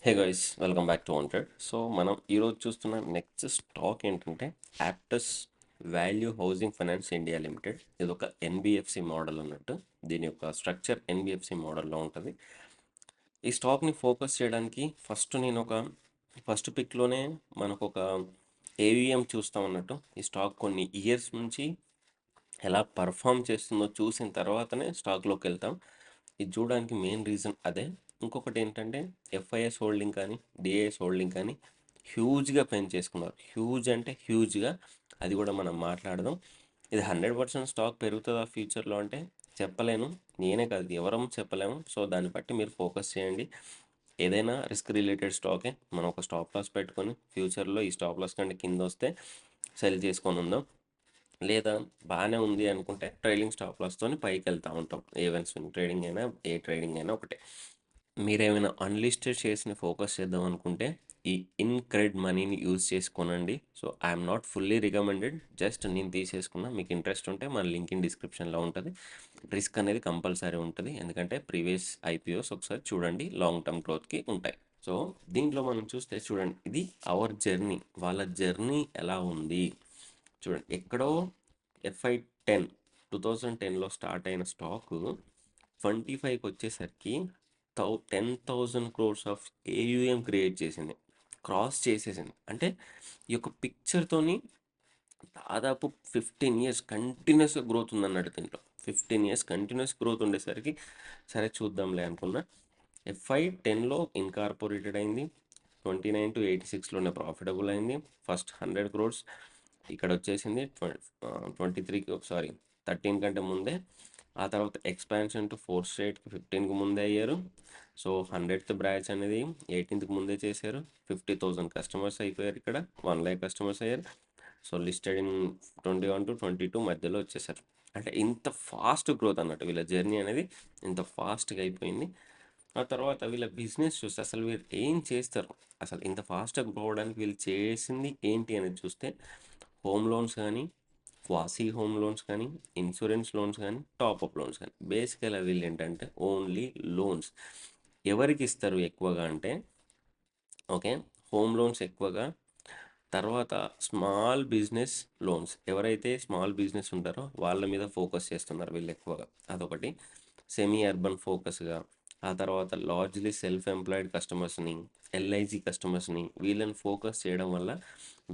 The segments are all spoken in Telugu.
Hey guys, welcome back to wanted. So మనం ఈరోజు చూస్తున్న నెక్స్ట్ స్టాక్ ఏంటంటే Aptus value housing finance India limited. ఇది ఒక ఎన్బిఎఫ్సి మోడల్ అన్నట్టు. దీని యొక్క స్ట్రక్చర్ ఎన్బిఎఫ్సి మోడల్లో ఉంటుంది. ఈ స్టాక్ని ఫోకస్ చేయడానికి ఫస్ట్ పిక్లోనే మనకు ఒక ఏవిఎం చూస్తాం అన్నట్టు. ఈ స్టాక్ కొన్ని ఇయర్స్ నుంచి ఎలా పర్ఫామ్ చేస్తుందో చూసిన తర్వాతనే స్టాక్లోకి వెళ్తాం. ఇది చూడడానికి మెయిన్ రీజన్ అదే. ఇంకొకటి ఏంటంటే ఎఫ్ఐఎస్ హోల్డింగ్ కానీ డిఐఎస్ హోల్డింగ్ కానీ హ్యూజ్గా పెంచేసుకున్నారు. హ్యూజ్ అంటే హ్యూజ్గా. అది కూడా మనం మాట్లాడదాం. ఇది 100% స్టాక్ పెరుగుతుందా ఫ్యూచర్లో అంటే చెప్పలేను. నేనే కాదు, ఎవరం చెప్పలేము. సో దాన్ని బట్టి మీరు ఫోకస్ చేయండి. ఏదైనా రిస్క్ రిలేటెడ్ స్టాకే. మనం ఒక స్టాప్ లాస్ పెట్టుకొని ఫ్యూచర్లో ఈ స్టాప్ లాస్ కంటే కింద వస్తే సెల్ చేసుకొని ఉందాం. లేదా బాగానే ఉంది అనుకుంటే ట్రైలింగ్ స్టాప్ లాస్తో పైకి వెళ్తూ ఉంటాం. ఈవెన్ స్వింగ్ ట్రేడింగ్ అయినా ఏ ట్రేడింగ్ అయినా ఒకటే. మీరేమైనా అన్లిస్టెడ్ షేర్స్ని ఫోకస్ చేద్దాం అనుకుంటే ఈ ఇన్క్రెడ్ మనీని యూజ్ చేసుకోనండి. So I'm not fully recommended, just నేను తీసేసుకున్నా. మీకు ఇంట్రెస్ట్ ఉంటే మన లింక్ ఇన్ డిస్క్రిప్షన్లో ఉంటుంది. రిస్క్ అనేది కంపల్సరీ ఉంటుంది, ఎందుకంటే ప్రీవియస్ ఐపీఓస్ ఒకసారి చూడండి, లాంగ్ టర్మ్ గ్రోత్కి ఉంటాయి. సో దీంట్లో మనం చూస్తే చూడండి, ఇది అవర్ జర్నీ. వాళ్ళ జర్నీ ఎలా ఉంది చూడండి. ఎక్కడో ఎఫ్ఐ 2010లో స్టార్ట్ అయిన స్టాకు 25కి వచ్చేసరికి 10,000 crores ఆఫ్ ఏయుఎం క్రియేట్ చేసింది, క్రాస్ చేసేసింది. అంటే ఈ యొక్క పిక్చర్తోని దాదాపు 15 years కంటిన్యూస్గా గ్రోత్ ఉందన్నట్టు. దీంట్లో 15 years కంటిన్యూస్ గ్రోత్ ఉండేసరికి సరే చూద్దాంలే అనుకున్నా. FY10లో ఇన్కార్పొరేటెడ్ అయింది. 29 to 86లోనే ప్రాఫిటబుల్ అయింది. ఫస్ట్ 100 crores ఇక్కడ వచ్చేసింది. 13 కంటే ముందే. ఆ తర్వాత ఎక్స్పాన్షన్ టు 4 స్టేట్కి 15కి ముందే అయ్యారు. సో 100th బ్రాంచ్ అనేది 18కి ముందే చేశారు. 50,000 కస్టమర్స్ అయిపోయారు. ఇక్కడ 1 lakh కస్టమర్స్ అయ్యారు. సో లిస్టెడ్ ఇన్ 21 to 22 మధ్యలో వచ్చేసారు. అంటే ఇంత ఫాస్ట్ గ్రోత్ అన్నట్టు. వీళ్ళ జర్నీ అనేది ఇంత ఫాస్ట్గా అయిపోయింది. ఆ తర్వాత వీళ్ళ బిజినెస్ చూస్తే అసలు వీళ్ళు ఏం చేస్తారు, అసలు ఇంత ఫాస్ట్గా గ్రో అవడానికి వీళ్ళు చేసింది ఏంటి అనేది చూస్తే హోమ్ లోన్స్ కానీ, క్వాసీ హోమ్ లోన్స్ కానీ, ఇన్సూరెన్స్ లోన్స్ కానీ, టాప్అప్ లోన్స్ కానీ, బేసికల్గా వీళ్ళు ఏంటంటే ఓన్లీ లోన్స్. ఎవరికి ఇస్తారు ఎక్కువగా అంటే ఓకే, హోమ్ లోన్స్ ఎక్కువగా. తర్వాత స్మాల్ బిజినెస్ లోన్స్, ఎవరైతే స్మాల్ బిజినెస్ ఉంటారో వాళ్ళ మీద ఫోకస్ చేస్తున్నారు వీళ్ళు ఎక్కువగా. అదొకటి. సెమీ అర్బన్ ఫోకస్గా. ఆ తర్వాత లార్జ్లీ సెల్ఫ్ ఎంప్లాయిడ్ కస్టమర్స్ని, ఎల్ఐజీ కస్టమర్స్ని, వీళ్ళని ఫోకస్ చేయడం వల్ల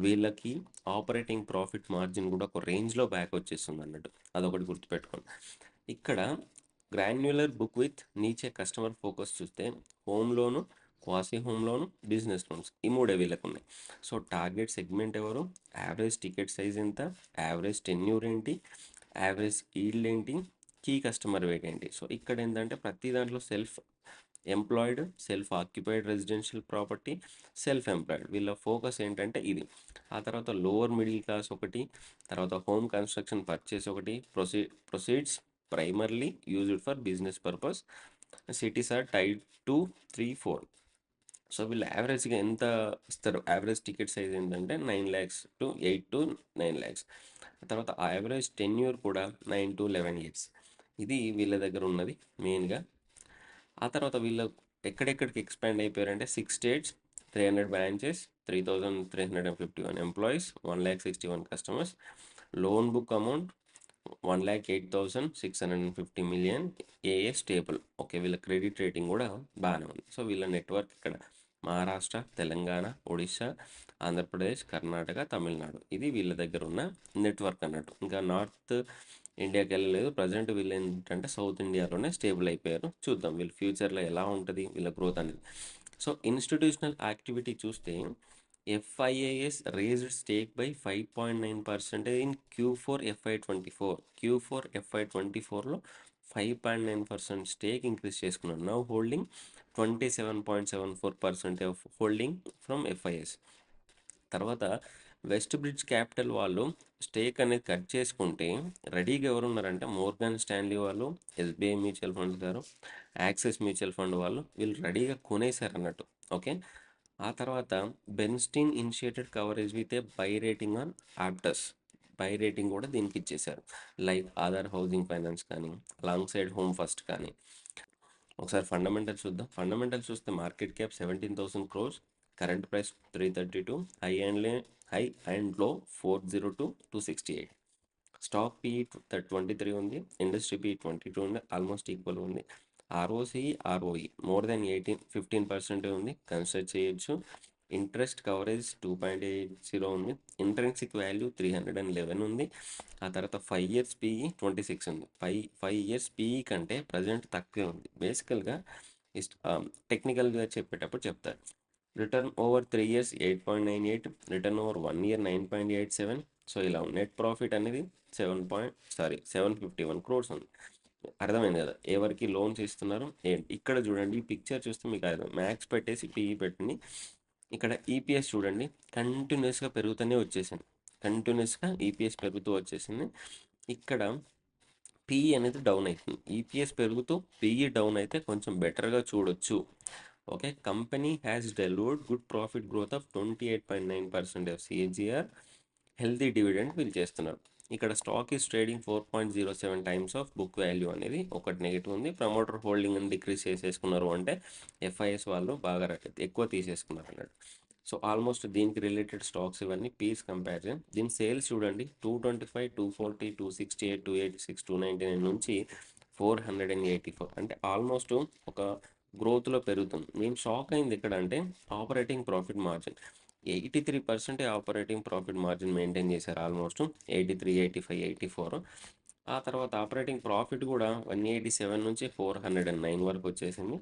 వీళ్ళకి ఆపరేటింగ్ ప్రాఫిట్ మార్జిన్ కూడా ఒక రేంజ్లో బ్యాక్ వచ్చేస్తుంది అన్నట్టు. అదొకటి గుర్తుపెట్టుకోండి. ఇక్కడ granular book with niche customer focus చూస్తే home loan, quasi home loan, business loans, ఈ మూడే వీళ్ళకు ఉన్నాయి. సో టార్గెట్ సెగ్మెంట్ ఎవరు, యావరేజ్ టికెట్ సైజ్ ఎంత, యావరేజ్ టెన్యూర్ ఏంటి, యావరేజ్ ఈల్డ్ ఏంటి, కీ కస్టమర్ వెయిట్ ఏంటి. సో ఇక్కడ ఏంటంటే ప్రతి దాంట్లో self employed, self occupied residential property, self employed, వీళ్ళ ఫోకస్ ఏంటంటే ఇది. ఆ తర్వాత లోవర్ మిడిల్ క్లాస్ ఒకటి, తర్వాత హోమ్ కన్స్ట్రక్షన్ పర్చేస్ ఒకటి, proceeds primarily used for business purpose, cities are tied 2, 3, 4. So వీళ్ళు యావరేజ్గా ఎంత ఇస్తారు, యావరేజ్ టికెట్ సైజ్ ఏంటంటే 9 lakhs to 8 to 9 lakhs. తర్వాత యావరేజ్ టెన్యూర్ కూడా 9 to 11 years. ఇది వీళ్ళ దగ్గర ఉన్నది మెయిన్గా. ఆ తర్వాత వీళ్ళు ఎక్కడెక్కడికి ఎక్స్పాండ్ అయిపోయారంటే 6 states, 300 branches, 3,351 employees, 1,61 customers. Loan book amount 1,08,650 million. AA stable. Okay, వీళ్ళ క్రెడిట్ రేటింగ్ కూడా బాగానే ఉంది. సో వీళ్ళ నెట్వర్క్ ఇక్కడ మహారాష్ట్ర, తెలంగాణ, ఒడిశా, ఆంధ్రప్రదేశ్, కర్ణాటక, తమిళనాడు, ఇది వీళ్ళ దగ్గర ఉన్న నెట్వర్క్ అన్నట్టు. ఇంకా నార్త్ ఇండియాకి వెళ్ళలేదు ప్రజెంట్. వీళ్ళు ఏంటంటే సౌత్ ఇండియాలోనే స్టేబుల్ అయిపోయారు. చూద్దాం వీళ్ళ ఫ్యూచర్లో ఎలా ఉంటుంది వీళ్ళ గ్రోత్ అనేది. సో ఇన్స్టిట్యూషనల్ యాక్టివిటీ చూస్తే FIAS raised stake by 5.9% in Q4 FY24లో 5.9% స్టేక్ ఇంక్రీజ్ చేసుకున్నారు. Now holding 27.74% of holding from FIS. తర్వాత వెస్ట్ బ్రిడ్జ్ క్యాపిటల్ వాళ్ళు స్టేక్ అనేది కట్ చేసుకుంటే రెడీగా ఎవరు ఉన్నారంటే మోర్గాన్ స్టాన్లీ వాళ్ళు, SBI మ్యూచువల్ ఫండ్స్ గారు, యాక్సిస్ మ్యూచువల్ ఫండ్ వాళ్ళు, వీళ్ళు రెడీగా కొనేశారు అన్నట్టు. ఓకే. ఆ తర్వాత Bernstein initiated coverage with a buy rating on Aptus. Buy rating కూడా దీనికి ఇచ్చేశారు, లైక్ ఆధార్ హౌసింగ్ ఫైనాన్స్ కానీ, అలాంగ్ సైడ్ హోమ్ ఫస్ట్ కానీ. ఒకసారి ఫండమెంటల్స్ చూద్దాం. ఫండమెంటల్స్ చూస్తే market cap 17,000 crores, current price 332, high and లో 402, 268. స్టాక్ పీ 23 ఉంది, ఇండస్ట్రీ పీ 22 ఉంది, ఆల్మోస్ట్ ఈక్వల్ ఉంది. ఆర్ఓసి ఆర్ఓఈ మోర్ దెన్ 15% ఉంది, కన్సిడర్ చేయొచ్చు. ఇంట్రెస్ట్ కవరేజ్ 2.80 ఉంది, ఇంట్రెన్సిక్ వాల్యూ 311 ఉంది. ఆ తర్వాత 5 years పీఈ 26 ఉంది. 5 years పీఈ కంటే ప్రజెంట్ తక్కువే ఉంది. బేసికల్గా టెక్నికల్గా చెప్పేటప్పుడు చెప్తారు. Return over 3 years 8.98, return over 1 year 9.87. So ఇలా నెట్ ప్రాఫిట్ అనేది 751 crores ఉంది. అర్థమైంది కదా ఎవరికి లోన్స్ ఇస్తున్నారు ఏంటి. ఇక్కడ చూడండి ఈ పిక్చర్ చూస్తే మీకు అర్థం. మ్యాక్స్ పెట్టేసి పీఈ పెట్టింది. ఇక్కడ ఈపీఎస్ చూడండి కంటిన్యూస్గా పెరుగుతూనే వచ్చేసింది. కంటిన్యూస్గా ఈపీఎస్ పెరుగుతూ వచ్చేసింది. ఇక్కడ పీఈ అనేది డౌన్ అవుతుంది. ఈపీఎస్ పెరుగుతూ పీఈ డౌన్ అయితే కొంచెం బెటర్గా చూడొచ్చు. Okay, company has delivered good profit growth of 28.9% CAGR, healthy dividend వీళ్ళు చేస్తున్నారు. ఇక్కడ stock is trading 4.07 times of book value అనేది ఒకటి నెగిటివ్ ఉంది. ప్రమోటర్ హోల్డింగ్ అని డిక్రీస్ చేసేసుకున్నారు అంటే ఎఫ్ఐఎస్ వాళ్ళు బాగా ఎక్కువ తీసేసుకున్నారు అన్నట్టు. సో ఆల్మోస్ట్ దీనికి రిలేటెడ్ స్టాక్స్ ఇవన్నీ పీస్ కంపారిజన్. దీని సేల్స్ చూడండి 225, 240, 268, 286, 299 నుంచి 484, అంటే ఆల్మోస్ట్ ఒక గ్రోత్లో పెరుగుతుంది. నేను షాక్ అయింది ఇక్కడ అంటే operating profit margin 83% operating profit margin maintain చేశారు. ఆల్మోస్ట్ 83, 85, 84. ఆ తర్వాత ఆపరేటింగ్ ప్రాఫిట్ కూడా 187 నుంచి 409 వరకు వచ్చేసింది.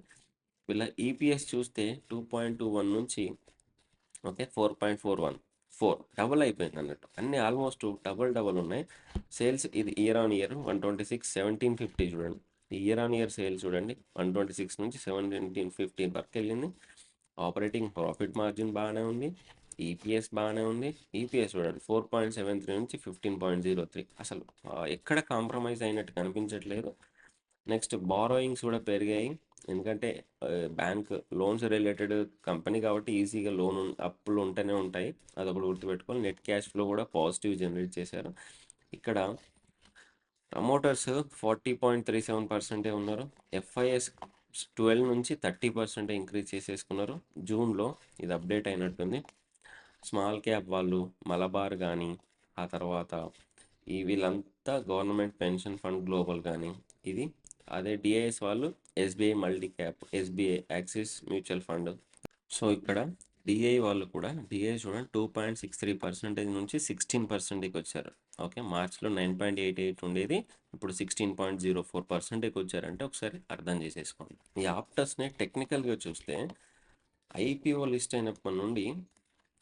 వీళ్ళ ఈపీఎస్ చూస్తే 2.21 నుంచి ఓకే 4.41, డబుల్ అయిపోయింది అన్నట్టు. అన్నీ ఆల్మోస్ట్ డబుల్ ఉన్నాయి. సేల్స్ ఇది ఇయర్ ఆన్ ఇయర్ 126, 1750 చూడండి. ఇయర్ ఆన్ ఇయర్ సేల్స్ చూడండి 126 నుంచి 1750 వరకు వెళ్ళింది. ఆపరేటింగ్ ప్రాఫిట్ మార్జిన్ బాగానే ఉంది, ఈపీఎస్ బాగానే ఉంది. ఈపీఎస్ చూడండి 4.73 నుంచి 15.03, అసలు ఎక్కడ కాంప్రమైజ్ అయినట్టు కనిపించట్లేదు. నెక్స్ట్ బారోయింగ్స్ కూడా పెరిగాయి, ఎందుకంటే బ్యాంక్ లోన్స్ రిలేటెడ్ కంపెనీ కాబట్టి ఈజీగా అప్పులు ఉంటూనే ఉంటాయి, అదొకటి గుర్తుపెట్టుకోవాలి. నెట్ క్యాష్ ఫ్లో కూడా పాజిటివ్ జనరేట్ చేశారు. ఇక్కడ ప్రమోటర్స్ 40.37% ఉన్నారు. ఎఫ్ఐఎస్ 12 నుంచి 30% ఇంక్రీజ్ చేసేసుకున్నారు జూన్లో. ఇది అప్డేట్ అయినట్టుంది. స్మాల్ క్యాప్ వాళ్ళు మలబార్ కానీ, ఆ తర్వాత వీళ్ళంతా గవర్నమెంట్ పెన్షన్ ఫండ్ గ్లోబల్ కానీ ఇది. అదే డిఐఎస్ వాళ్ళు SBI multi cap, SBI axis mutual fund. So ఇక్కడ డిఐ వాళ్ళు కూడా డిఐ చూడండి 2.63% నుంచి 16%కి వచ్చారు. ఓకే, మార్చ్లో 9.88 ఉండేది, ఇప్పుడు 16.04%కి వచ్చారంటే ఒకసారి అర్థం చేసేసుకోండి. ఈ ఆప్టస్ని టెక్నికల్గా చూస్తే ఐపీఓ లిస్ట్ అయినప్పటి నుండి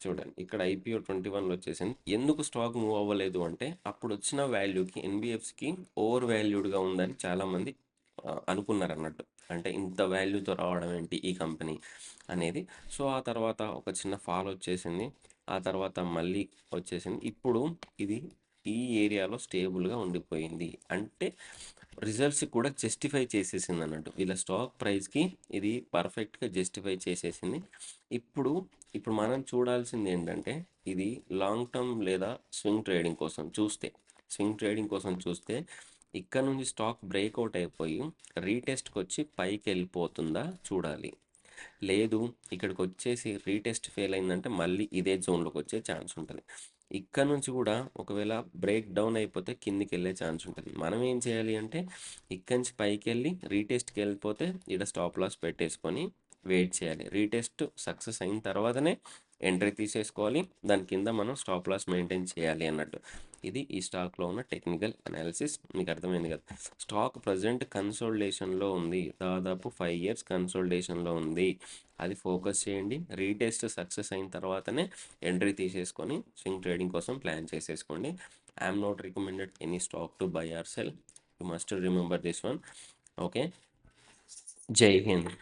చూడండి ఇక్కడ ఐపీఓ 21లో వచ్చేసింది. ఎందుకు స్టాక్ మూవ్ అవ్వలేదు అంటే అప్పుడు వచ్చిన వాల్యూకి ఎన్బిఎఫ్సికి ఓవర్ వాల్యూడ్గా ఉందని చాలామంది అనుకున్నారు అన్నట్టు. అంటే ఇంత వాల్యూతో రావడం ఏంటి ఈ కంపెనీ అనేది. సో ఆ తర్వాత ఒక చిన్న ఫాల్ వచ్చేసింది, ఆ తర్వాత మళ్ళీ వచ్చేసింది. ఇప్పుడు ఇది ఈ ఏరియాలో స్టేబుల్గా ఉండిపోయింది, అంటే రిజల్ట్స్ కూడా జస్టిఫై చేసేసింది అన్నట్టు. వీళ్ళ స్టాక్ ప్రైస్కి ఇది పర్ఫెక్ట్గా జస్టిఫై చేసేసింది. ఇప్పుడు మనం చూడాల్సింది ఏంటంటే ఇది లాంగ్ టర్మ్ లేదా స్వింగ్ ట్రేడింగ్ కోసం చూస్తే ఇక్కడ నుంచి స్టాక్ బ్రేక్అవుట్ అయిపోయి రీటెస్ట్కి వచ్చి పైకి వెళ్ళిపోతుందా చూడాలి. లేదు ఇక్కడికి వచ్చేసి రీటెస్ట్ ఫెయిల్ అయిందంటే మళ్ళీ ఇదే జోన్లోకి వచ్చే ఛాన్స్ ఉంటుంది. ఇక్కడ నుంచి కూడా ఒకవేళ బ్రేక్ డౌన్ అయిపోతే కిందికి వెళ్ళే ఛాన్స్ ఉంటుంది. మనం ఏం చేయాలి అంటే ఇక్కడి నుంచి పైకి వెళ్ళి రీటెస్ట్కి వెళ్ళిపోతే ఇక్కడ స్టాప్ లాస్ పెట్టేసుకొని వెయిట్ చేయాలి. రీటెస్ట్ సక్సెస్ అయిన తర్వాతనే ఎంట్రీ తీసేసుకోవాలి, దాని కింద మనం స్టాప్ లాస్ మెయింటైన్ చేయాలి అన్నట్టు. ఇది ఈ స్టాక్లో ఉన్న టెక్నికల్ అనాలిసిస్. మీకు అర్థమైంది కదా. స్టాక్ ప్రజెంట్ కన్సోలిడేషన్లో ఉంది, దాదాపు 5 years కన్సోలిడేషన్లో ఉంది. అది ఫోకస్ చేయండి. రీటెస్ట్ సక్సెస్ అయిన తర్వాతనే ఎంట్రీ తీసేసుకొని స్వింగ్ ట్రేడింగ్ కోసం ప్లాన్ చేసేసుకోండి. I'm not recommended any stock to buy or sell. You must remember this one. Okay, జై హింద్.